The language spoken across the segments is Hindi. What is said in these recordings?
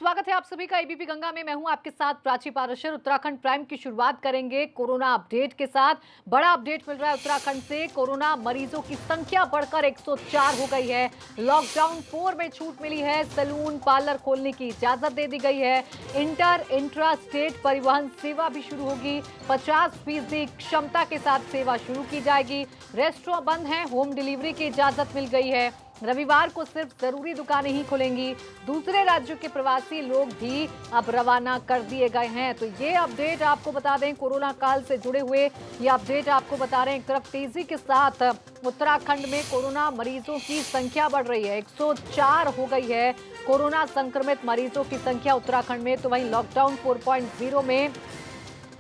स्वागत है आप सभी का एबीपी गंगा में। मैं हूं आपके साथ प्राची पाराशर। उत्तराखंड प्राइम की शुरुआत करेंगे कोरोना अपडेट के साथ। बड़ा अपडेट मिल रहा है उत्तराखंड से। कोरोना मरीजों की संख्या बढ़कर 104 हो गई है। लॉकडाउन 4 में छूट मिली है। सैलून पार्लर खोलने की इजाजत दे दी गई है। इंट्रा स्टेट परिवहन सेवा भी शुरू होगी। 50% क्षमता के साथ सेवा शुरू की जाएगी। रेस्टोरेंट बंद है। होम डिलीवरी की इजाजत मिल गई है। रविवार को सिर्फ जरूरी दुकानें ही खुलेंगी। दूसरे राज्यों के प्रवासी लोग भी अब रवाना कर दिए गए हैं। तो ये अपडेट आपको बता दें, कोरोना काल से जुड़े हुए ये अपडेट आपको बता रहे हैं। एक तरफ तेजी के साथ उत्तराखंड में कोरोना मरीजों की संख्या बढ़ रही है। 104 हो गई है कोरोना संक्रमित मरीजों की संख्या उत्तराखंड में। तो वहीं लॉकडाउन 4.0 में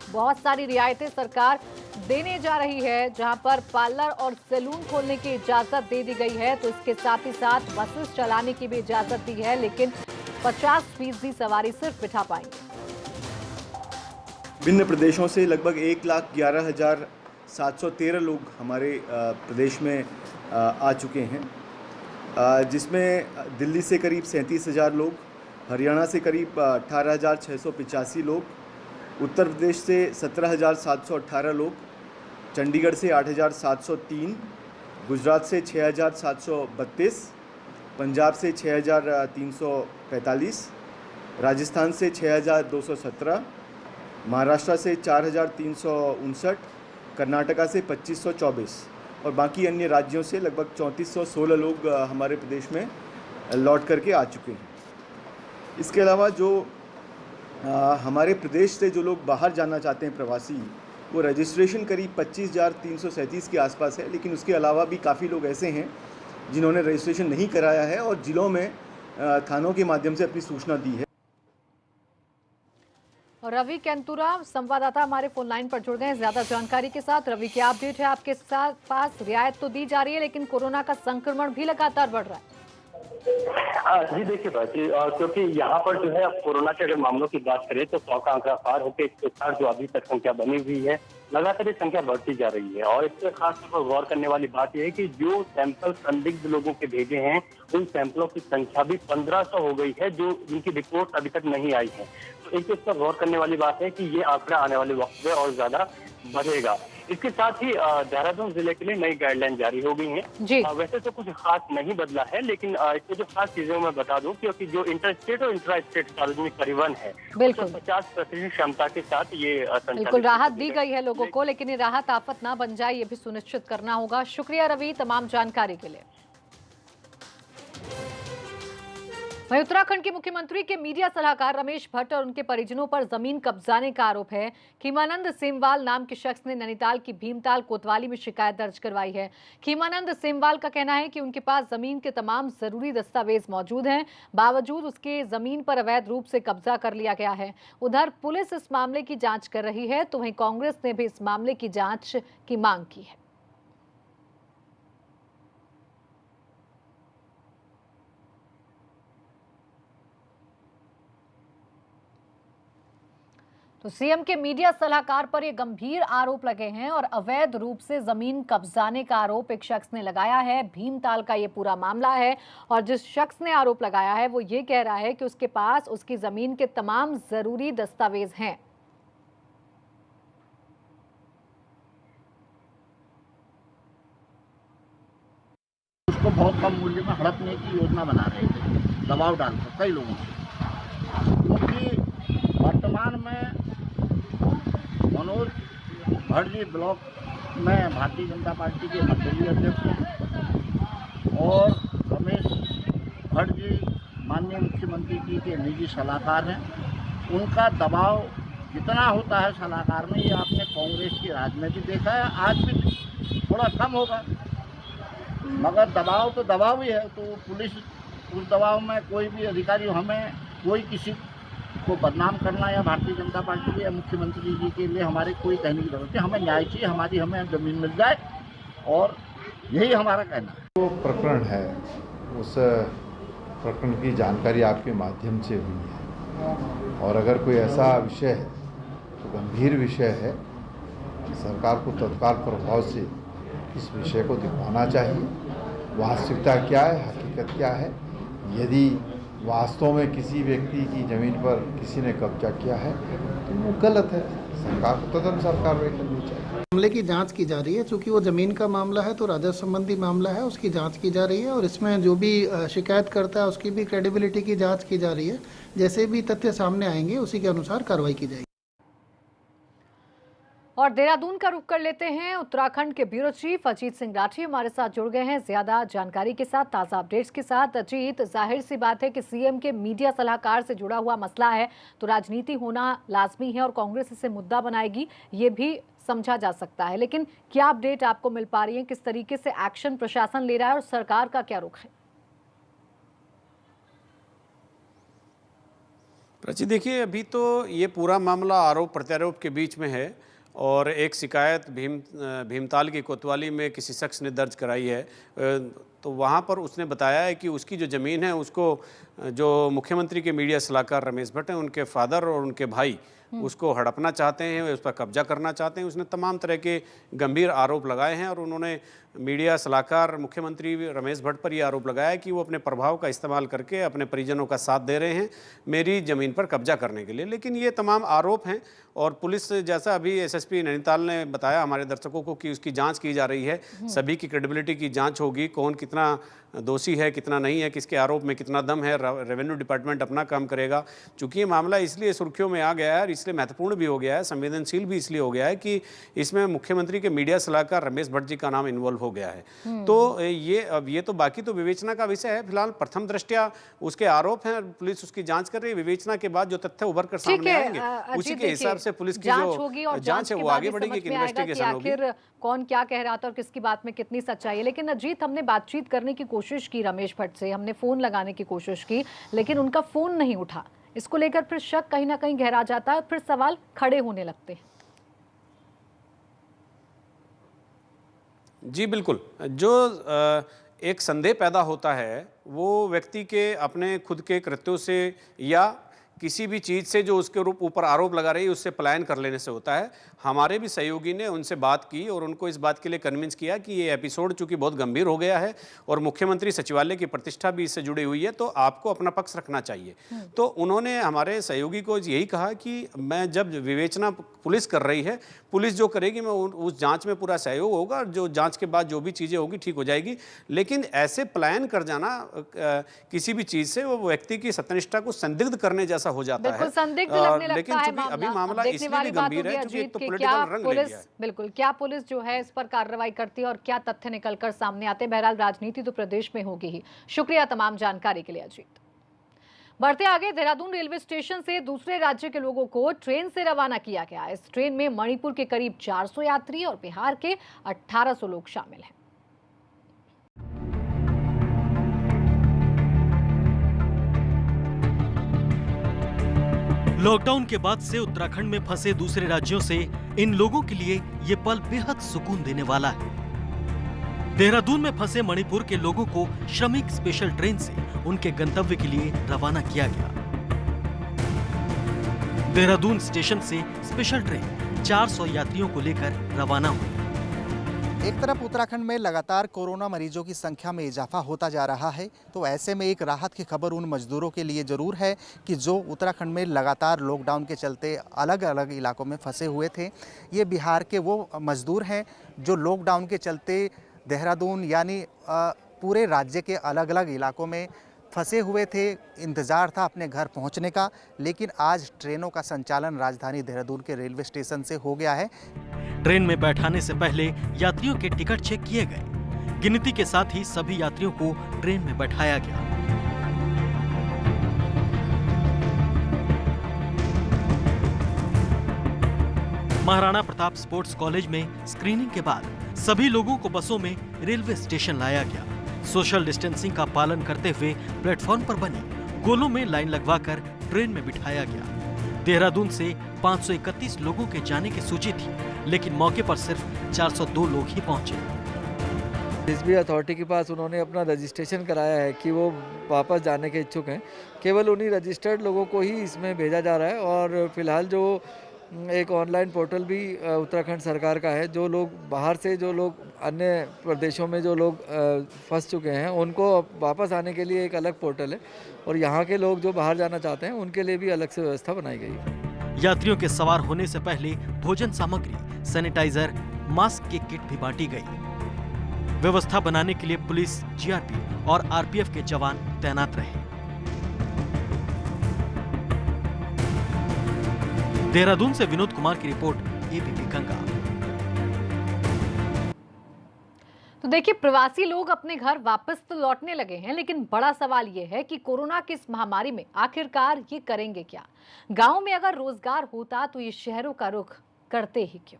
बहुत सारी रियायतें सरकार देने जा रही है, जहां पर पार्लर और सैलून खोलने की इजाजत दे दी गई है। तो इसके साथ ही साथ बसेस चलाने की भी इजाजत दी है, लेकिन 50% सवारी सिर्फ बिठा पाएंगे। भिन्न प्रदेशों से लगभग 1,11,713 लोग हमारे प्रदेश में आ चुके हैं, जिसमें दिल्ली से करीब 37,000 लोग, हरियाणा से करीब 18,685 लोग, उत्तर प्रदेश से 17,718 लोग, चंडीगढ़ से 8,703, गुजरात से 6,732, पंजाब से 6,345, राजस्थान से 6,217, महाराष्ट्र से 4,359, कर्नाटका से 2,524 और बाकी अन्य राज्यों से लगभग 3,416 लोग हमारे प्रदेश में लौट करके आ चुके हैं। इसके अलावा जो हमारे प्रदेश से जो लोग बाहर जाना चाहते हैं प्रवासी, वो रजिस्ट्रेशन करीब 25,337 के आसपास है, लेकिन उसके अलावा भी काफ़ी लोग ऐसे हैं जिन्होंने रजिस्ट्रेशन नहीं कराया है और जिलों में थानों के माध्यम से अपनी सूचना दी है। और रवि केंतुरा संवाददाता हमारे फोन लाइन पर जुड़ गए हैं ज्यादा जानकारी के साथ। रवि, क्या अपडेट है आपके साथ? पास रियायत तो दी जा रही है, लेकिन कोरोना का संक्रमण भी लगातार बढ़ रहा है। जी देखिए बाजी, क्योंकि यहाँ पर जो है अब कोरोना के अगर मामलों की बात करें तो 100 का आंकड़ा पार होकर 104 जो अभी तक संख्या बनी हुई है, लगातार ये संख्या बढ़ती जा रही है। और इससे खास तौर पर गौर करने वाली बात यह है कि जो सैंपल संदिग्ध लोगों के भेजे हैं, उन सैंपलों की संख्या भी 1500 हो गई है, जो जिनकी रिपोर्ट अभी तक नहीं आई है। तो एक इस पर गौर करने वाली बात है कि ये आंकड़ा आने वाले वक्त में और ज्यादा बढ़ेगा। इसके साथ ही देहरादून जिले के लिए नई गाइडलाइन जारी हो गई है। वैसे तो कुछ खास नहीं बदला है, लेकिन इसमें जो खास चीजें मैं बता दूं, क्योंकि जो इंटर स्टेट और इंट्रा स्टेट सार्वजनिक परिवहन है, बिल्कुल 50% क्षमता के साथ ये बिल्कुल राहत दी गई है लोगों को, लेकिन ये राहत आफत ना बन जाए, ये भी सुनिश्चित करना होगा। शुक्रिया रवि तमाम जानकारी के लिए। वहीं उत्तराखंड के मुख्यमंत्री के मीडिया सलाहकार रमेश भट्ट और उनके परिजनों पर जमीन कब्जाने का आरोप है। खीमानंद सेमवाल नाम के शख्स ने नैनीताल की भीमताल कोतवाली में शिकायत दर्ज करवाई है। खीमानंद सेमवाल का कहना है कि उनके पास जमीन के तमाम जरूरी दस्तावेज मौजूद हैं, बावजूद उसके जमीन पर अवैध रूप से कब्जा कर लिया गया है। उधर पुलिस इस मामले की जांच कर रही है, तो वहीं कांग्रेस ने भी इस मामले की जांच की मांग की है। तो सीएम के मीडिया सलाहकार पर ये गंभीर आरोप लगे हैं और अवैध रूप से जमीन कब्जाने का आरोप एक शख्स ने लगाया है। भीमताल का ये पूरा मामला है और जिस शख्स ने आरोप लगाया है वो ये कह रहा है कि उसके पास उसकी जमीन के तमाम जरूरी दस्तावेज हैं। उसको बहुत कम मूल्य में हड़पने की योजना बना रहे थे, दबाव डालकर कई लोगों को, क्योंकि वर्तमान में मनोज भट्ट जी ब्लॉक में भारतीय जनता पार्टी के मंडलीय अध्यक्ष हैं और रमेश भट्ट जी माननीय मुख्यमंत्री जी के निजी सलाहकार हैं। उनका दबाव जितना होता है सलाहकार में, ये आपने कांग्रेस की राज में भी देखा है, आज भी थोड़ा कम होगा, मगर दबाव तो दबाव ही है। तो पुलिस उस दबाव में कोई भी अधिकारी, हमें कोई किसी को बदनाम करना या भारतीय जनता पार्टी या मुख्यमंत्री जी के लिए हमारे कोई कहने की जरूरत नहीं। हमें न्याय चाहिए, हमें जमीन मिल जाए, और यही हमारा कहना है। जो प्रकरण है उस प्रकरण की जानकारी आपके माध्यम से हुई है, और अगर कोई ऐसा विषय है तो गंभीर विषय है, सरकार को तत्काल प्रभाव से इस विषय को दिखाना चाहिए। वास्तविकता क्या है, हकीकत क्या है। यदि वास्तव में किसी व्यक्ति की ज़मीन पर किसी ने कब्जा किया है तो वो गलत है। सरकार को तुरंत कार्रवाई करनी चाहिए। मामले की जांच की जा रही है, चूंकि वो ज़मीन का मामला है तो राजस्व संबंधी मामला है, उसकी जांच की जा रही है और इसमें जो भी शिकायत करता है उसकी भी क्रेडिबिलिटी की जांच की जा रही है। जैसे भी तथ्य सामने आएंगे उसी के अनुसार कार्रवाई की जाएगी। और देहरादून का रुख कर लेते हैं। उत्तराखंड के ब्यूरो चीफ अजीत सिंह राठी हमारे साथ जुड़ गए हैं ज्यादा जानकारी के साथ, ताज़ा अपडेट्स के साथ। अजीत, जाहिर सी बात है कि सीएम के मीडिया सलाहकार से जुड़ा हुआ मसला है तो राजनीति होना लाजमी है और कांग्रेस इसे मुद्दा बनाएगी, ये भी समझा जा सकता है। लेकिन क्या अपडेट आपको मिल पा रही है, किस तरीके से एक्शन प्रशासन ले रहा है और सरकार का क्या रुख है? प्राची, देखिए अभी तो ये पूरा मामला आरोप प्रत्यारोप के बीच में है और एक शिकायत भीमताल की कोतवाली में किसी शख्स ने दर्ज कराई है। तो वहाँ पर उसने बताया है कि उसकी जो ज़मीन है उसको जो मुख्यमंत्री के मीडिया सलाहकार रमेश भट्ट हैं, उनके फादर और उनके भाई उसको हड़पना चाहते हैं, उस पर कब्जा करना चाहते हैं। उसने तमाम तरह के गंभीर आरोप लगाए हैं और उन्होंने मीडिया सलाहकार मुख्यमंत्री रमेश भट्ट पर यह आरोप लगाया कि वो अपने प्रभाव का इस्तेमाल करके अपने परिजनों का साथ दे रहे हैं मेरी ज़मीन पर कब्जा करने के लिए। लेकिन ये तमाम आरोप हैं और पुलिस, जैसा अभी एसएसपी नैनीताल ने बताया हमारे दर्शकों को, कि उसकी जांच की जा रही है। सभी की क्रेडिबिलिटी की जांच होगी, कौन कितना दोषी है कितना नहीं है, किसके आरोप में कितना दम है। रेवेन्यू डिपार्टमेंट अपना काम करेगा। चूँकि ये मामला इसलिए सुर्खियों में आ गया है और इसलिए महत्वपूर्ण भी हो गया है, संवेदनशील भी इसलिए हो गया है कि इसमें मुख्यमंत्री के मीडिया सलाहकार रमेश भट्ट जी का नाम इन्वॉल्व हो गया है। तो ये तो बाकी तो विवेचना का विषय है। फिलहाल प्रथम दृष्टया उसके आरोप हैं, पुलिस उसकी जांच कर रही है। विवेचना के बाद जो तथ्य उभर कर सामने आएंगे उसी के हिसाब से पुलिस की जो जांच है वो आगे बढ़ेगी, कि इन्वेस्टिगेशन होगी। आखिर कौन क्या कह रहा था और किसकी बात में कितनी सच्चाई है। लेकिन अजीत, हमने बातचीत करने की कोशिश की रमेश भट्ट से, हमने फोन लगाने की कोशिश की, लेकिन उनका फोन नहीं उठा। इसको लेकर फिर शक कहीं ना कहीं गहरा जाता है, फिर सवाल खड़े होने लगते हैं। जी बिल्कुल, जो एक संदेह पैदा होता है वो व्यक्ति के अपने खुद के कृत्यों से या किसी भी चीज़ से जो उसके ऊपर आरोप लगा रही है उससे पलायन कर लेने से होता है। हमारे भी सहयोगी ने उनसे बात की और उनको इस बात के लिए कन्विंस किया कि ये एपिसोड चूंकि बहुत गंभीर हो गया है और मुख्यमंत्री सचिवालय की प्रतिष्ठा भी इससे जुड़ी हुई है, तो आपको अपना पक्ष रखना चाहिए। तो उन्होंने हमारे सहयोगी को यही कहा कि मैं जब विवेचना पुलिस कर रही है, पुलिस जो करेगी मैं उस जांच में पूरा सहयोग होगा, जो जांच के बाद जो भी चीज़ें होगी ठीक हो जाएगी। लेकिन ऐसे पलायन कर जाना किसी भी चीज़ से वो व्यक्ति की सत्यनिष्ठा को संदिग्ध करने जैसा हो जाता है। संदिग्ध लगने लगता लेकिन है अभी मामला इसलिए भी गंभीर है क्योंकि एक तो पॉलिटिकल रंग ले लिया है। बिल्कुल, क्या पुलिस जो है इस पर कार्रवाई करती है और क्या तथ्य निकलकर सामने आते हैं। बहरहाल राजनीति तो प्रदेश में होगी ही। शुक्रिया तमाम जानकारी के लिए अजीत। बढ़ते आगे, देहरादून रेलवे स्टेशन से दूसरे राज्य के लोगों को ट्रेन से रवाना किया गया। इस ट्रेन में मणिपुर के करीब 400 यात्री और बिहार के 1800 लोग शामिल हैं। लॉकडाउन के बाद से उत्तराखंड में फंसे दूसरे राज्यों से इन लोगों के लिए ये पल बेहद सुकून देने वाला है। देहरादून में फंसे मणिपुर के लोगों को श्रमिक स्पेशल ट्रेन से उनके गंतव्य के लिए रवाना किया गया। देहरादून स्टेशन से स्पेशल ट्रेन 400 यात्रियों को लेकर रवाना हुई। एक तरफ उत्तराखंड में लगातार कोरोना मरीजों की संख्या में इजाफा होता जा रहा है, तो ऐसे में एक राहत की खबर उन मजदूरों के लिए ज़रूर है कि जो उत्तराखंड में लगातार लॉकडाउन के चलते अलग अलग इलाकों में फंसे हुए थे। ये बिहार के वो मजदूर हैं जो लॉकडाउन के चलते देहरादून यानी पूरे राज्य के अलग अलग इलाकों में फंसे हुए थे। इंतज़ार था अपने घर पहुंचने का, लेकिन आज ट्रेनों का संचालन राजधानी देहरादून के रेलवे स्टेशन से हो गया है। ट्रेन में बैठाने से पहले यात्रियों के टिकट चेक किए गए। गिनती के साथ ही सभी यात्रियों को ट्रेन में बैठाया गया। महाराणा प्रताप स्पोर्ट्स कॉलेज में स्क्रीनिंग के बाद सभी लोगों को बसों में रेलवे स्टेशन लाया गया। सोशल डिस्टेंसिंग का पालन करते हुए प्लेटफॉर्म पर बनी गोलों में लाइन लगवाकर ट्रेन में बिठाया गया। देहरादून से 531 लोगों के जाने की सूची थी, लेकिन मौके पर सिर्फ 402 लोग ही पहुंचे। एसबी अथॉरिटी के पास उन्होंने अपना रजिस्ट्रेशन कराया है कि वो वापस जाने के इच्छुक हैं। केवल उन्हीं रजिस्टर्ड लोगों को ही इसमें भेजा जा रहा है और फिलहाल जो एक ऑनलाइन पोर्टल भी उत्तराखंड सरकार का है। जो लोग बाहर से, जो लोग अन्य प्रदेशों में जो लोग फंस चुके हैं, उनको वापस आने के लिए एक अलग पोर्टल है, और यहाँ के लोग जो बाहर जाना चाहते हैं उनके लिए भी अलग से व्यवस्था बनाई गई है। यात्रियों के सवार होने से पहले भोजन सामग्री, सैनिटाइजर, मास्क की किट भी बांटी गई। व्यवस्था बनाने के लिए पुलिस, जीआरपी और आरपीएफ के जवान तैनात रहे। देहरादून से विनोद कुमार की रिपोर्ट, एबीपी गंगा। तो देखिए, प्रवासी लोग अपने घर वापस तो लौटने लगे हैं, लेकिन बड़ा सवाल ये है कि कोरोना की इस महामारी में आखिरकार ये करेंगे क्या? गांव में अगर रोजगार होता तो ये शहरों का रुख करते ही क्यों?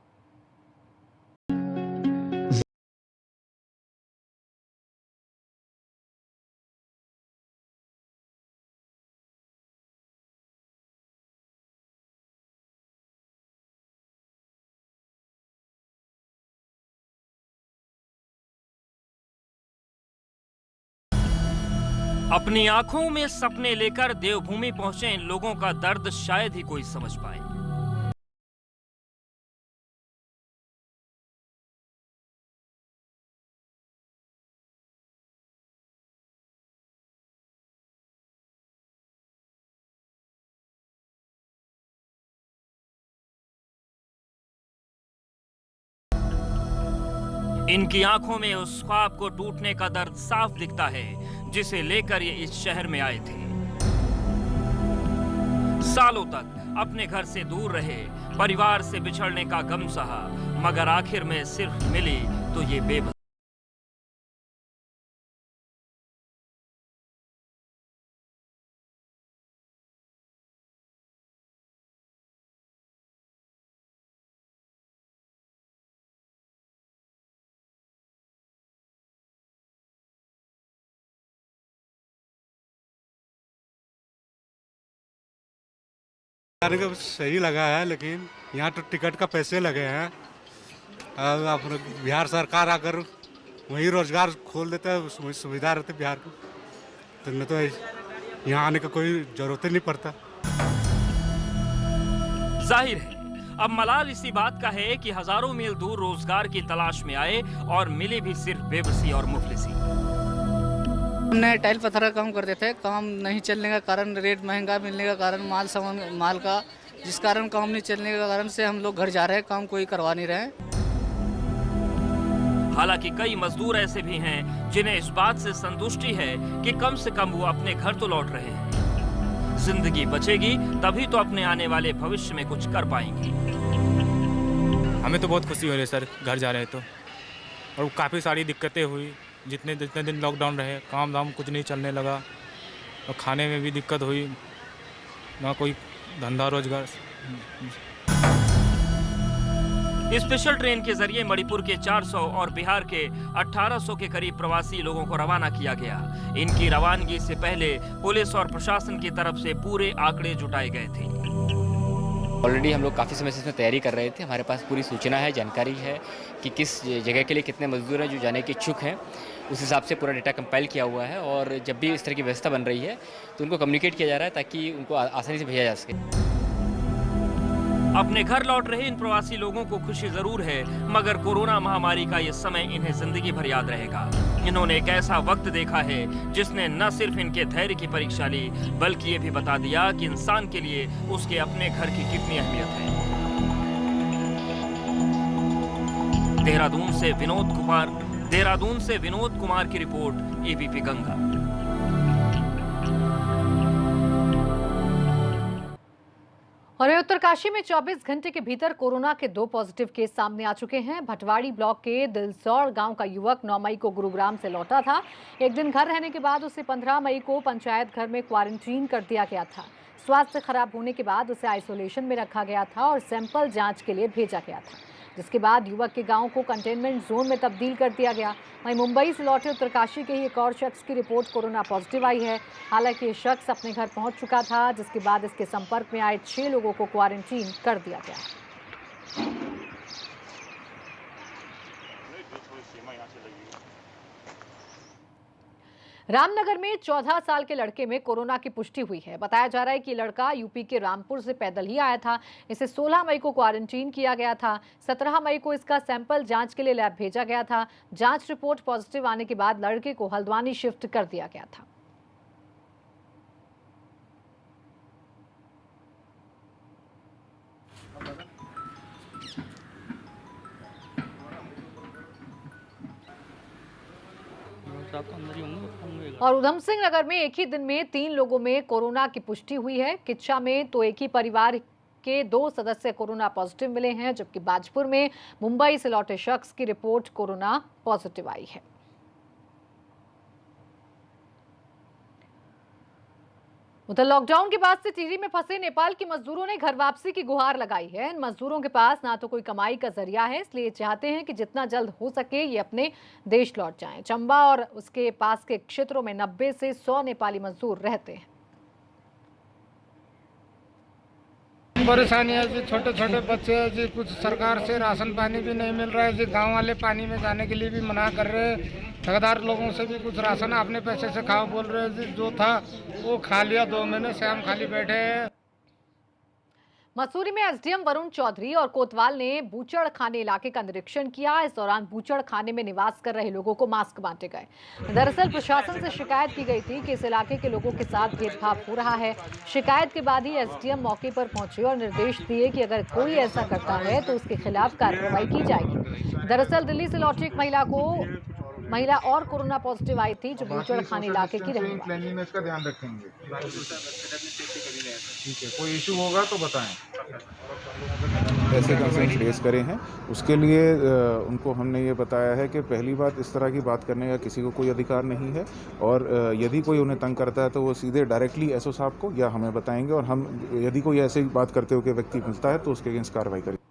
अपनी आंखों में सपने लेकर देवभूमि पहुंचे इन लोगों का दर्द शायद ही कोई समझ पाए। इनकी आंखों में उस ख्वाब को टूटने का दर्द साफ दिखता है जिसे लेकर ये इस शहर में आए थे। सालों तक अपने घर से दूर रहे, परिवार से बिछड़ने का गम सहा, मगर आखिर में सिर्फ मिली तो ये बेबस। सही लगा है, लेकिन यहाँ तो टिकट का पैसे लगे हैं। अपने बिहार सरकार अगर वही रोजगार खोल देता है, वही सुविधा रहती बिहार को, तो नहीं तो यहाँ आने का कोई जरूरत ही नहीं पड़ता। जाहिर है अब मलाल इसी बात का है कि हजारों मील दूर रोजगार की तलाश में आए और मिली भी सिर्फ बेबसी और मुफलिसी। हमने टाइल पत्थर का काम करते थे, काम नहीं चलने का कारण, रेट महंगा मिलने का कारण, माल का जिस कारण काम नहीं चलने का कारण से हम लोग घर जा रहे हैं, काम कोई करवा नहीं रहे। हालांकि कई मजदूर ऐसे भी हैं जिन्हें इस बात से संतुष्टि है कि कम से कम वो अपने घर तो लौट रहे हैं। जिंदगी बचेगी तभी तो अपने आने वाले भविष्य में कुछ कर पाएंगी। हमें तो बहुत खुशी हो रही है सर, घर जा रहे हैं तो, और काफ़ी सारी दिक्कतें हुई। जितने दिन लॉकडाउन रहे, काम धाम कुछ नहीं चलने लगा, और खाने में भी दिक्कत हुई, ना कोई धंधा रोजगार। स्पेशल ट्रेन के जरिए मणिपुर के 400 और बिहार के 1800 के करीब प्रवासी लोगों को रवाना किया गया। इनकी रवानगी से पहले पुलिस और प्रशासन की तरफ से पूरे आंकड़े जुटाए गए थे। ऑलरेडी हम लोग काफ़ी समय से इसमें तैयारी कर रहे थे। हमारे पास पूरी सूचना है, जानकारी है कि किस जगह के लिए कितने मजदूर हैं जो जाने के इच्छुक हैं। उस हिसाब से पूरा डेटा कंपाइल किया हुआ है, और जब भी इस तरह की व्यवस्था बन रही है तो उनको कम्युनिकेट किया जा रहा है ताकि उनको आसानी से भेजा जा सके। अपने घर लौट रहे इन प्रवासी लोगों को खुशी जरूर है, मगर कोरोना महामारी का ये समय इन्हें जिंदगी भर याद रहेगा। इन्होंने एक ऐसा वक्त देखा है जिसने न सिर्फ इनके धैर्य की परीक्षा ली, बल्कि ये भी बता दिया कि इंसान के लिए उसके अपने घर की कितनी अहमियत है। देहरादून से विनोद कुमार की रिपोर्ट, एबीपी गंगा। और उत्तरकाशी में 24 घंटे के भीतर कोरोना के 2 पॉजिटिव केस सामने आ चुके हैं। भटवाड़ी ब्लॉक के दिलसौड़ गांव का युवक 9 मई को गुरुग्राम से लौटा था। एक दिन घर रहने के बाद उसे 15 मई को पंचायत घर में क्वारंटीन कर दिया गया था। स्वास्थ्य खराब होने के बाद उसे आइसोलेशन में रखा गया था और सैंपल जांच के लिए भेजा गया था, जिसके बाद युवक के गांव को कंटेनमेंट जोन में तब्दील कर दिया गया। वहीं मुंबई से लौटे उत्तरकाशी के ही एक और शख्स की रिपोर्ट कोरोना पॉजिटिव आई है। हालांकि ये शख्स अपने घर पहुंच चुका था, जिसके बाद इसके संपर्क में आए 6 लोगों को क्वारंटीन कर दिया गया। रामनगर में 14 साल के लड़के में कोरोना की पुष्टि हुई है। बताया जा रहा है कि ये लड़का यूपी के रामपुर से पैदल ही आया था। इसे 16 मई को क्वारंटीन किया गया था। 17 मई को इसका सैंपल जांच के लिए लैब भेजा गया था। जांच रिपोर्ट पॉजिटिव आने के बाद लड़के को हल्द्वानी शिफ्ट कर दिया गया था। और उधम सिंह नगर में एक ही दिन में 3 लोगों में कोरोना की पुष्टि हुई है। किच्छा में तो एक ही परिवार के 2 सदस्य कोरोना पॉजिटिव मिले हैं, जबकि बाजपुर में मुंबई से लौटे शख्स की रिपोर्ट कोरोना पॉजिटिव आई है। उधर लॉकडाउन के बाद से टिहरी में फंसे नेपाल के मजदूरों ने घर वापसी की गुहार लगाई है। इन मजदूरों के पास ना तो कोई कमाई का जरिया है, इसलिए चाहते हैं कि जितना जल्द हो सके ये अपने देश लौट जाएं। चंबा और उसके पास के क्षेत्रों में 90 से 100 नेपाली मजदूर रहते हैं। परेशानी है जी, छोटे छोटे बच्चे हैं जी, कुछ सरकार से राशन पानी भी नहीं मिल रहा है जी। गांव वाले पानी में जाने के लिए भी मना कर रहे हैं। ठेकेदार लोगों से भी कुछ राशन अपने पैसे से खाओ बोल रहे हैं जी। जो था वो खा लिया, 2 महीने से हम खाली बैठे हैं। मसूरी में एसडीएम वरुण चौधरी और कोतवाल ने बूचड़ खाने इलाके का निरीक्षण किया। इस दौरान बूचड़ खाने में निवास कर रहे लोगों को मास्क बांटे गए। दरअसल प्रशासन से शिकायत की गई थी कि इस इलाके के लोगों के साथ भेदभाव हो रहा है। शिकायत के बाद ही एसडीएम मौके पर पहुंचे और निर्देश दिए कि अगर कोई ऐसा करता है तो उसके खिलाफ कार्रवाई की जाएगी। दरअसल दिल्ली से लौटी एक महिला और कोरोना पॉजिटिव आई थी, जो बूचड़ खाने इलाके की रहने वाली है। इसका ध्यान रखेंगे, ठीक है, कोई इशू होगा तो बताएं। ऐसे कंसर्न रेज करे हैं, उसके लिए उनको हमने ये बताया है कि पहली बात, इस तरह की बात करने का किसी को कोई अधिकार नहीं है, और यदि कोई उन्हें तंग करता है तो वो सीधे डायरेक्टली एसओ साहब को या हमें बताएंगे, और हम यदि कोई ऐसे बात करते हुए व्यक्ति मिलता है तो उसके अगेंस्ट कार्रवाई करेंगे।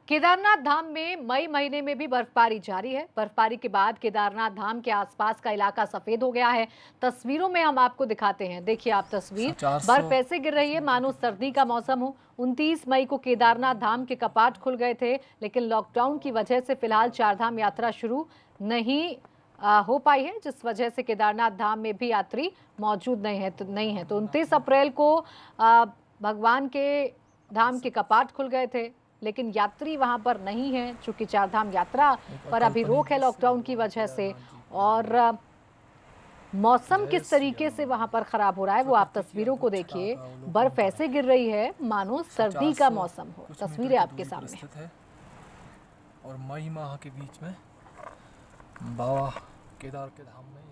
केदारनाथ धाम में मई महीने में भी बर्फबारी जारी है। बर्फबारी के बाद केदारनाथ धाम के आसपास का इलाका सफेद हो गया है। तस्वीरों में हम आपको दिखाते हैं, देखिए आप तस्वीर। बर्फ ऐसे गिर रही है मानो सर्दी का मौसम हो। 29 मई को केदारनाथ धाम के कपाट खुल गए थे, लेकिन लॉकडाउन की वजह से फिलहाल 4 धाम यात्रा शुरू नहीं हो पाई है, जिस वजह से केदारनाथ धाम में भी यात्री मौजूद नहीं है। तो 29 अप्रैल को भगवान के धाम के कपाट खुल गए थे, लेकिन यात्री वहां पर नहीं है, चूंकि 4 धाम यात्रा पर अभी रोक है लॉकडाउन की वजह से। और मौसम किस तरीके से वहां पर खराब हो रहा है वो आप तस्वीरों को देखिए। बर्फ ऐसे गिर रही है मानो सर्दी का मौसम हो। तस्वीरें आपके सामने है। और मई माह के बीच में बाबा केदार के धाम में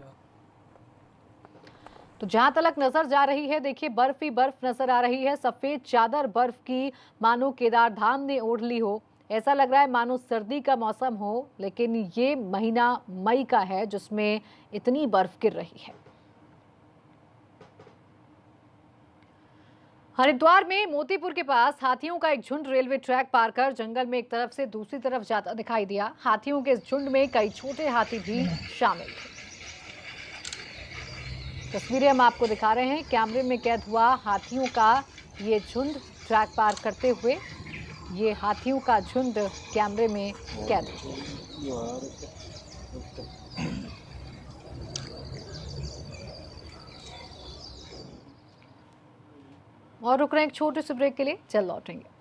तो जहां तलक नजर जा रही है, देखिए बर्फ ही बर्फ नजर आ रही है। सफेद चादर बर्फ की मानो केदार धाम ने ओढ़ ली हो। ऐसा लग रहा है मानो सर्दी का मौसम हो, लेकिन ये महीना मई का है जिसमें इतनी बर्फ गिर रही है। हरिद्वार में मोतीपुर के पास हाथियों का एक झुंड रेलवे ट्रैक पार कर जंगल में एक तरफ से दूसरी तरफ जाता दिखाई दिया। हाथियों के इस झुंड में कई छोटे हाथी भी शामिल थे। तस्वीरें हम आपको दिखा रहे हैं। कैमरे में कैद हुआ हाथियों का ये झुंड ट्रैक पार करते हुए, ये हाथियों का झुंड कैमरे में कैद हुआ। और रुक रहे हैं एक छोटे से ब्रेक के लिए, चल लौटेंगे।